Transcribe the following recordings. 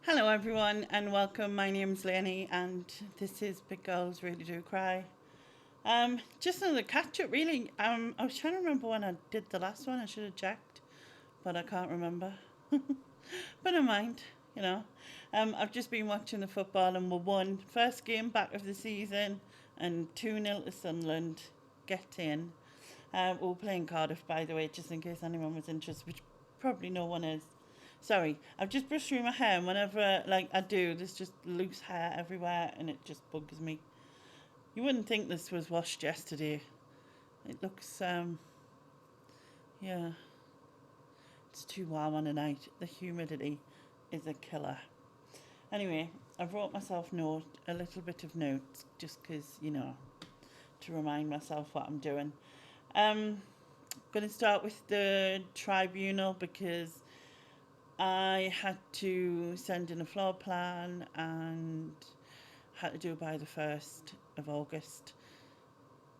Hello, everyone, and welcome. My name's Lainey, and this is Big Girls Really Do Cry. Just another catch up, really. I was trying to remember when I did the last one. I should have checked, but I can't remember. But never mind, you know. I've just been watching the football, and we won first game back of the season, and 2-0 to Sunderland. Get in. We were playing Cardiff, by the way, just in case anyone was interested, which probably no one is. Sorry, I've just brushed through my hair, and whenever I do, there's just loose hair everywhere, and it just bugs me. You wouldn't think this was washed yesterday. It looks, yeah, it's too warm on a night. The humidity is a killer. Anyway, I wrote myself a little bit of notes, just because, to remind myself what I'm doing. Um, Going to start with the tribunal because I had to send in a floor plan and had to do it by the 1st of August.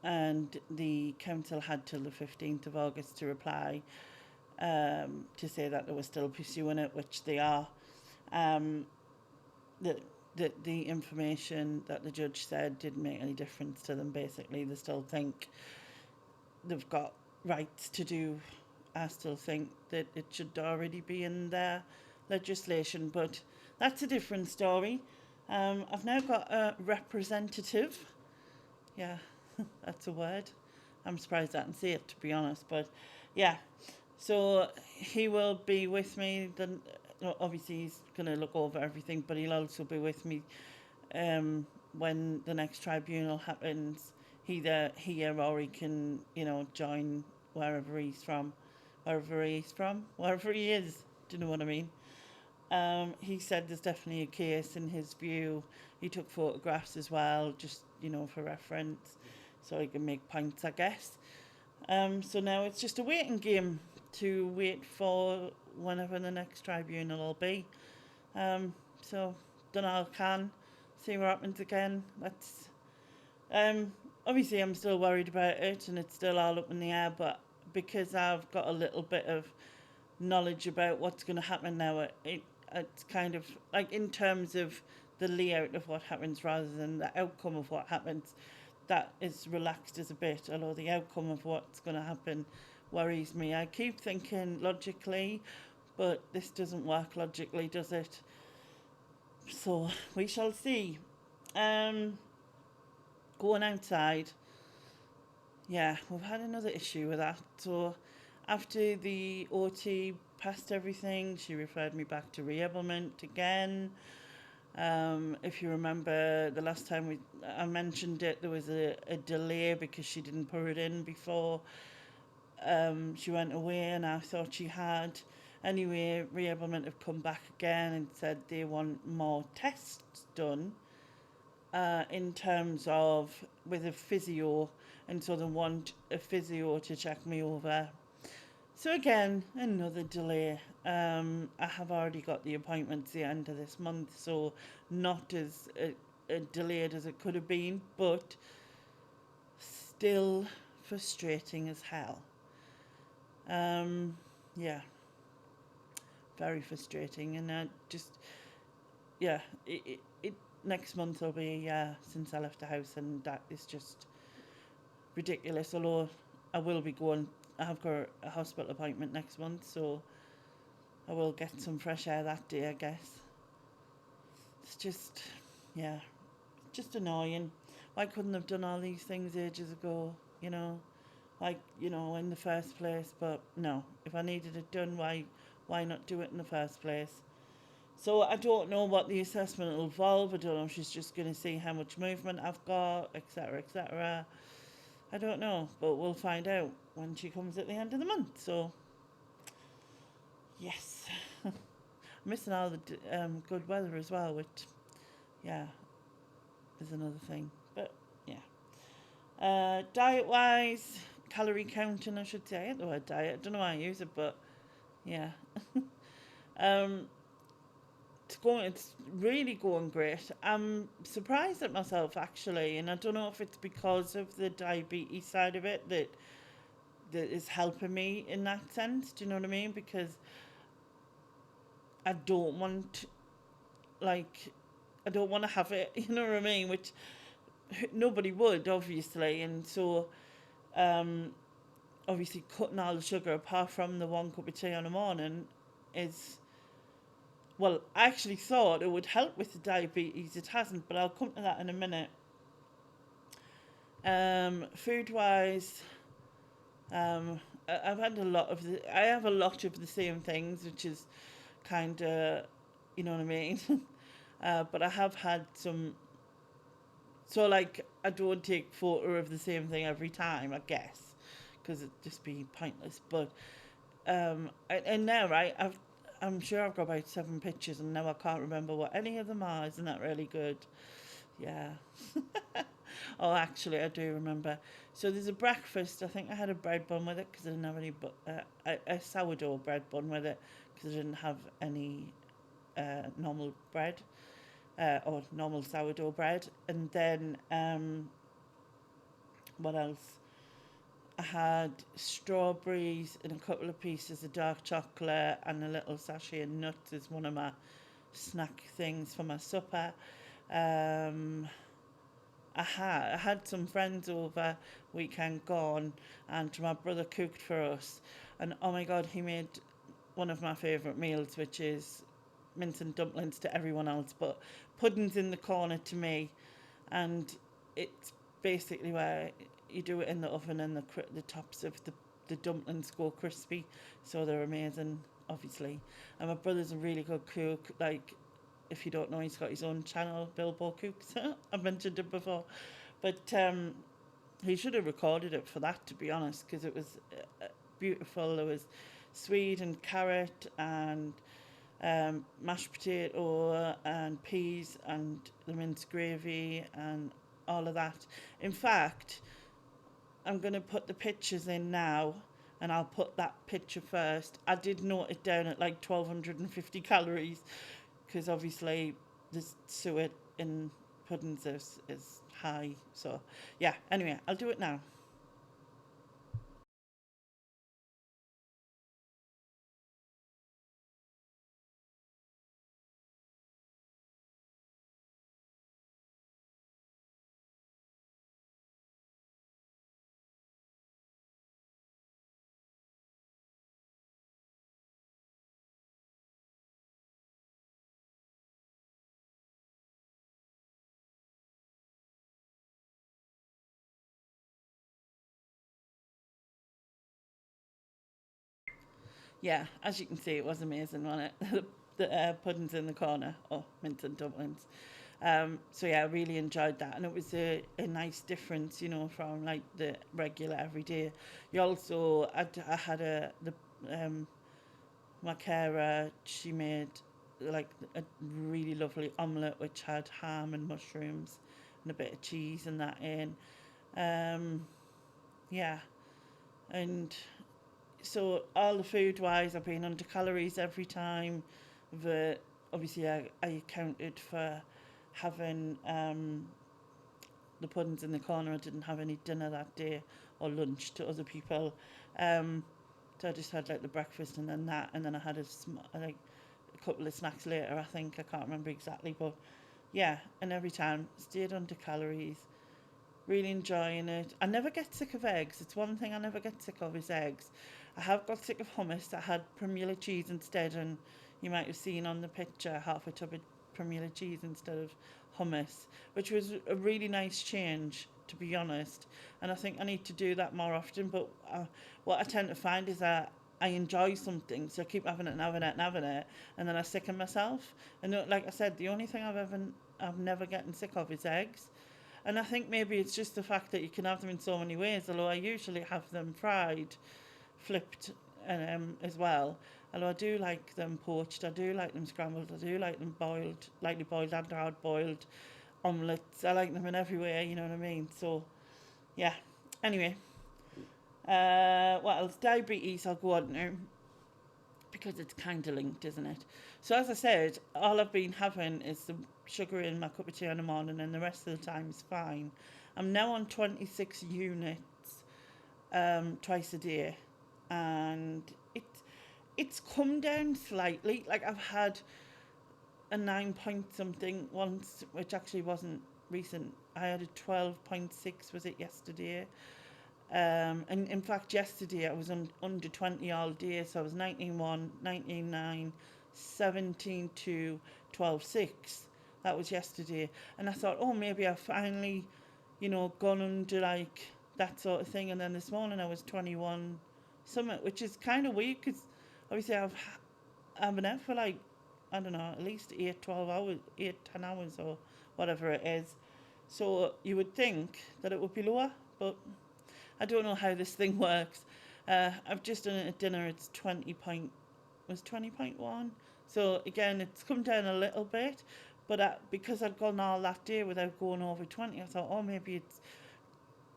And the council had till the 15th of August to reply to say that they were still pursuing it, which they are. Um, that the information that the judge said didn't make any difference to them, basically. They still think they've got rights to do. I still think that it should already be in their legislation, but that's a different story. I've now got a representative. Yeah, that's a word. I'm surprised I can say it, to be honest, but yeah. So he will be with me. Then obviously he's going to look over everything, but he'll also be with me when the next tribunal happens. Either here or he can, join wherever he's from, wherever he is. Do you know what I mean? He said there's definitely a case in his view. He took photographs as well, just, for reference, so he can make points, I guess. So now it's just a waiting game to wait for whenever the next tribunal will be. So, done all I can. See what happens again. That's um, obviously I'm still worried about it, and it's still all up in the air. But because I've got a little bit of knowledge about what's going to happen now, it's kind of like in terms of the layout of what happens rather than the outcome of what happens. That is relaxed as a bit, although the outcome of what's going to happen worries me. I keep thinking logically, but this doesn't work logically, does it? So we shall see. Um, Going outside, yeah, we've had another issue with that. So after the OT passed everything, she referred me back to Reablement again. If you remember the last time I mentioned it, there was a delay because she didn't put it in before she went away, and I thought she had. Anyway, Reablement have come back again and said they want more tests done in terms of with a physio, and so they want a physio to check me over. So again, another delay. I have already got the appointments the end of this month, so not as delayed as it could have been, but still frustrating as hell. Yeah, very frustrating, and I just yeah, it next month will be since I left the house, and that is just ridiculous. Although I will be going, I have got a hospital appointment next month, so I will get some fresh air that day, I guess. It's just, yeah, just annoying. Why couldn't have done all these things ages ago, you know? In the first place, but no. If I needed it done, why not do it in the first place? So I don't know what the assessment will involve. I don't know if she's just going to see how much movement I've got, etc., etc. I don't know, but we'll find out when she comes at the end of the month. So, yes. Missing all the good weather as well, which, yeah, is another thing. But, yeah. Diet-wise, calorie counting, I should say. I hate the word diet. I don't know why I use it, but, yeah. um, it's really going great. I'm surprised at myself, actually, and I don't know if it's because of the diabetes side of it that is helping me in that sense. Do you know what I mean? Because I don't want like, I don't want to have it, you know what I mean? Which nobody would, obviously. And so, um, obviously, cutting all the sugar apart from the 1 cup of tea in the morning is, well, I actually thought it would help with the diabetes. It hasn't, but I'll come to that in a minute. Food wise, I've had a lot of I have a lot of the same things, which is kind of, you know what I mean? But I have had some, so like, I don't take photo of the same thing every time, I guess, because it'd just be pointless. But, and now, right, I'm sure I've got about 7 pictures, and now I can't remember what any of them are. Isn't that really good? Yeah. Oh, actually, I do remember. So there's a breakfast. I think I had a bread bun with it because I didn't have any, a sourdough bread bun with it because I didn't have any normal bread or normal sourdough bread. And then, what else? I had strawberries and a couple of pieces of dark chocolate and a little sachet of nuts as one of my snack things for my supper. Um, I had some friends over weekend gone, and my brother cooked for us, and oh my god, he made one of my favourite meals, which is mince and dumplings to everyone else, but puddings in the corner to me. And it's basically where you do it in the oven, and the tops of the dumplings go crispy, so they're amazing, obviously. And my brother's a really good cook. Like, if you don't know, he's got his own channel, Bilbo Cooks. I've mentioned it before, but he should have recorded it for that, to be honest, because it was beautiful. There was swede and carrot and mashed potato and peas and the minced gravy and all of that. In fact, I'm going to put the pictures in now, and I'll put that picture first. I did note it down at like 1,250 calories because obviously the suet in puddings is high. So, yeah, anyway, I'll do it now. Yeah, as you can see, it was amazing, wasn't it? The puddings in the corner, or mince and dumplings. So yeah, I really enjoyed that, and it was a nice difference, you know, from like the regular everyday. You also, I had um, my carer, she made like a really lovely omelette which had ham and mushrooms and a bit of cheese and that in. Um, yeah, and so all the food wise, I've been under calories every time. But obviously, I accounted for having the puddings in the corner. I didn't have any dinner that day or lunch to other people. Um, so I just had like the breakfast and then that, and then I had like a couple of snacks later. I think I can't remember exactly, but yeah. And every time stayed under calories. Really enjoying it. I never get sick of eggs. It's one thing I never get sick of is eggs. I have got sick of hummus. I had Primula cheese instead, and you might have seen on the picture half a tub of Primula cheese instead of hummus, which was a really nice change, to be honest. And I think I need to do that more often. But what I tend to find is that I enjoy something, so I keep having it and having it and having it, and then I sicken myself. And like I said, the only thing I've never gotten sick of is eggs. And I think maybe it's just the fact that you can have them in so many ways, although I usually have them fried, flipped as well. Although I do like them poached, I do like them scrambled, I do like them boiled, lightly boiled and hard boiled, omelettes. I like them in every way, you know what I mean? So, yeah. Anyway, what else? Diabetes, I'll go on now because it's kind of linked, isn't it? So as I said, all I've been having is the sugar in my cup of tea in the morning, and the rest of the time is fine. I'm now on 26 units twice a day, and it's come down slightly. Like I've had a 9 point something once, which actually wasn't recent. I had a 12.6, was it yesterday? And in fact, yesterday I was under 20 all day, so I was 19.1, 19.9, 17.2, 12.6. That was yesterday. And I thought, oh, maybe I've finally, gone under like that sort of thing. And then this morning I was 21 something, which is kind of weird because obviously I've been out for like, I don't know, at least 8, 12 hours, 8, 10 hours or whatever it is. So you would think that it would be lower, but I don't know how this thing works. I've just done it at dinner. It's 20.1. So again, it's come down a little bit, but because I'd gone all that day without going over 20, I thought, oh, maybe it's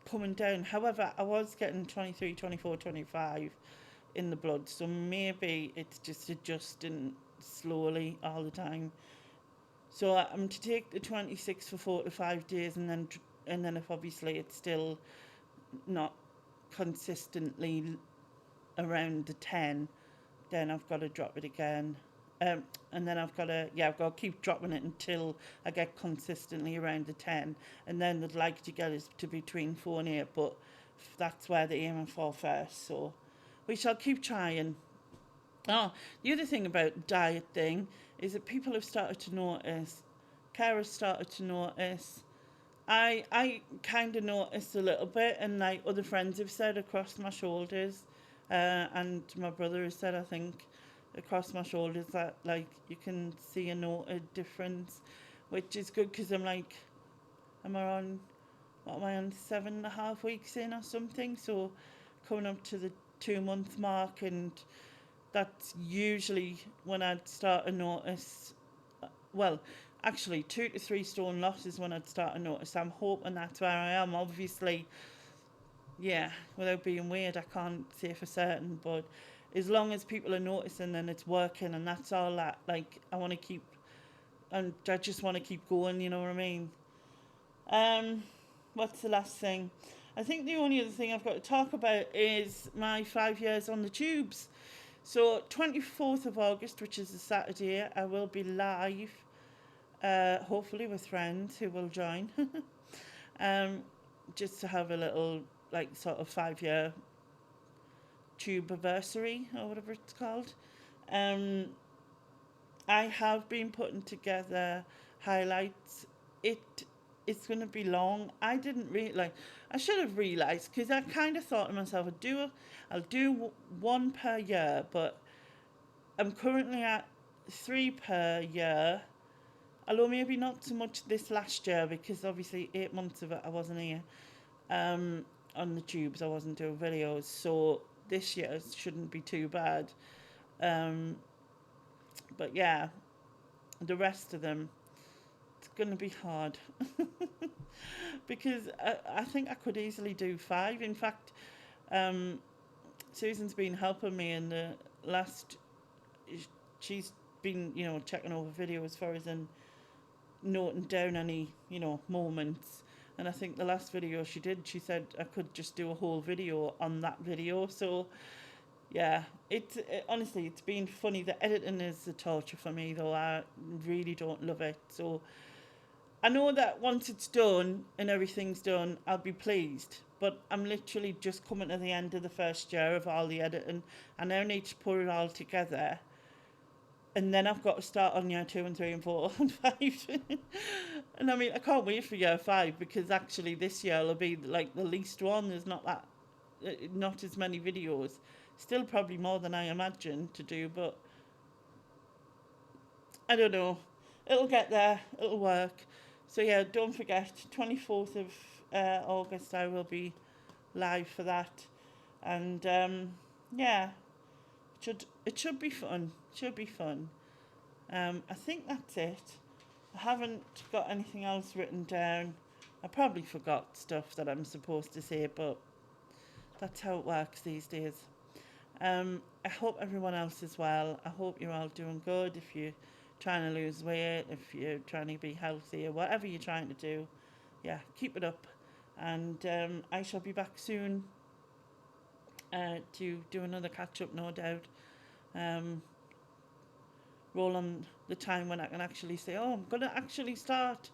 coming down. However, I was getting 23, 24, 25 in the blood, so maybe it's just adjusting slowly all the time. So I'm to take the 26 for 4 to 5 days, and then if obviously it's still not consistently around the 10, then I've got to drop it again. And then I've got to keep dropping it until I get consistently around the 10. And then they'd like to get us to between 4 and 8, but that's where they're aiming for first. So we shall keep trying. Oh, the other thing about the diet thing is that people have started to notice, carers started to notice. I kind of noticed a little bit, and like other friends have said, across my shoulders, and my brother has said, I think, across my shoulders, that like you can see a noted difference, which is good because I'm on, what am I on, 7.5 weeks in or something, so coming up to the 2-month mark, and that's usually when I'd start to notice, well, actually 2 to 3 stone loss is when I'd start to notice. I'm hoping that's where I am. Obviously, yeah, without being weird, I can't say for certain, but as long as people are noticing and it's working, and that's all that, like, I want to keep, and I just want to keep going, you know what I mean? What's the last thing? I think the only other thing I've got to talk about is my 5 years on the tubes. So 24th of August, which is a Saturday, I will be live, hopefully with friends who will join, just to have a little, like, sort of 5-year tube anniversary or whatever it's called. I have been putting together highlights. It's going to be long. I didn't really I should have realised, because I kind of thought to myself, I'll do one per year, but I'm currently at 3 per year. Although maybe not so much this last year, because obviously 8 months of it I wasn't here. On the tubes, I wasn't doing videos, so this year shouldn't be too bad. But yeah, the rest of them, it's going to be hard. Because I think I could easily do 5. In fact, Susan's been helping me in the last, she's been, checking over videos for us and noting down any, moments. And I think the last video she did, she said I could just do a whole video on that video. So, yeah, honestly, it's been funny. The editing is a torture for me, though. I really don't love it. So, I know that once it's done and everything's done, I'll be pleased. But I'm literally just coming to the end of the first year of all the editing. I now need to put it all together. And then I've got to start on year 2 and 3 and 4 and 5. And I mean, I can't wait for year 5, because actually this year will be like the least one. There's not as many videos. Still probably more than I imagined to do, but I don't know. It'll get there. It'll work. So yeah, don't forget, 24th of August I will be live for that. And yeah, it should be fun. Should be fun. I think that's it. I haven't got anything else written down. I probably forgot stuff that I'm supposed to say, but that's how it works these days. I hope everyone else is well. I hope you're all doing good. If you're trying to lose weight, if you're trying to be healthy, or whatever you're trying to do, yeah, keep it up. And I shall be back soon to do another catch-up, no doubt. roll on the time when I can actually say, oh, I'm going to actually start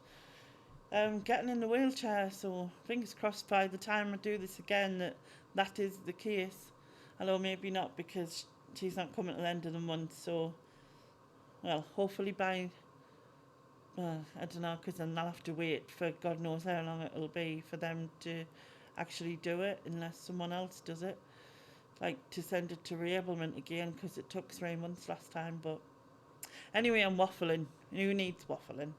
getting in the wheelchair. So fingers crossed by the time I do this again that is the case. Although maybe not, because she's not coming to the end of the month. So, well, hopefully by, I don't know, because then I'll have to wait for God knows how long it'll be for them to actually do it, unless someone else does it. Like to send it to Reablement again, because it took 3 months last time. But anyway, I'm waffling. Who needs waffling?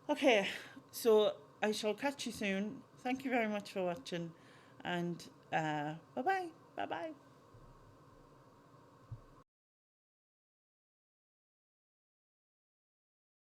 Okay, so I shall catch you soon. Thank you very much for watching, and bye bye. Bye bye.